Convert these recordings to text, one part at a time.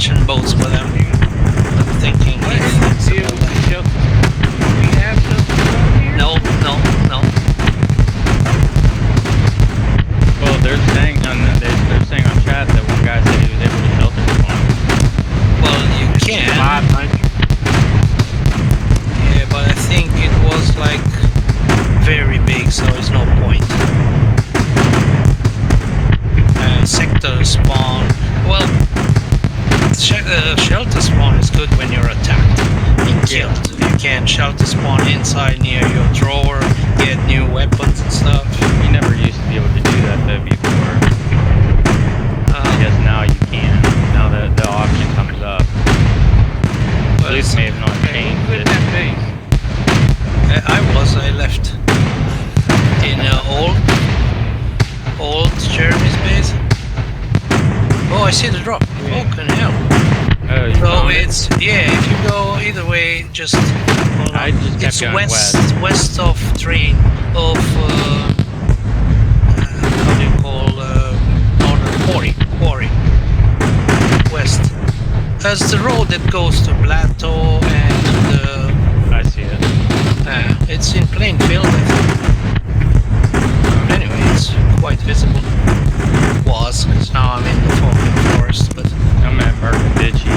mentioned boats for them. I'm thinking What? if it's Do we have shelters around here? no. Well, they're saying on chat that one guy said he was able to shelter spawn. Well, you can. 500. Yeah, but I think it was like very big, so it's no point. Sector spawn. Well, shelter spawn is good when you're attacked and killed. You can shelter spawn inside near your drawer, get new weapons and stuff. You never used to be able to do that though before. I guess now you can. Now that the option comes up. Police may have not changed Put it. that base. I left in old Jeremy's base. Oh, I see the drop. Fucking hell. Oh, you So found it? it's, yeah, if you go either way, just, I just kept it's going west of train, of, how do you call, northern quarry, west. That's the road that goes to Plateau and to the, I see it. it's in plain field, I think. Anyway, it's quite visible. Was, because now I'm in the fucking forest, but... I'm at Ditchy.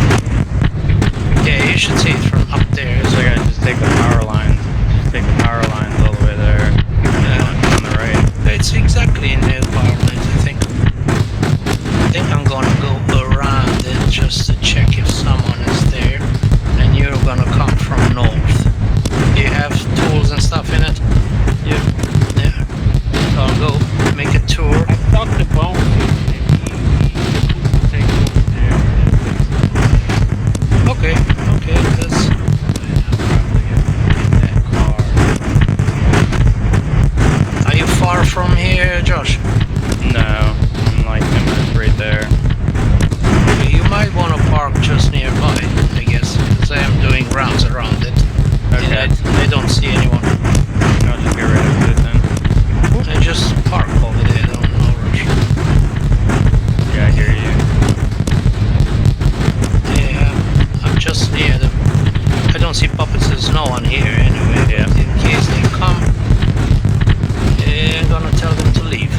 Yeah, you should see it from up there. So I gotta just take the power lines. Just take the power lines all the way there. On the right. It's exactly in the power lines, I think. I think I'm gonna go around it just to check if someone is there. And you're gonna come from north. Do you have tools and stuff in it? Yep. Yeah. So I'll go make a tour. I talked to Bones and he will take over there. Okay, that's... That car. Are you far from here, Josh? No, I'm like 10 minutes right there. You might want to park just nearby, I guess, because I am doing rounds around it. Okay. And I don't see anyone. I'll just get rid of it then. I just park over there, don't no rush. Yeah, I hear you. Yeah, I'm just near them. I don't see puppets, there's no one here anyway. Yeah. But in case they come, I'm gonna tell them to leave.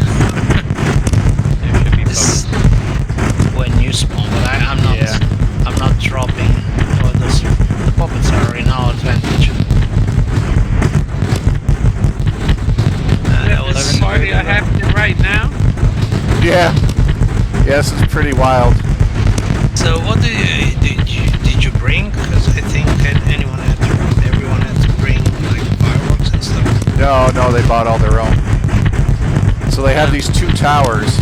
There should be This- puppets. when you spawn, but I'm not. Yeah. I'm not dropping. Oh, the puppets are in our advantage. That was This party are happening right now. Yeah. Yes, it's pretty wild. So what did you bring? Because I think everyone had to bring like fireworks and stuff. No, they bought all their own. So they have these two towers,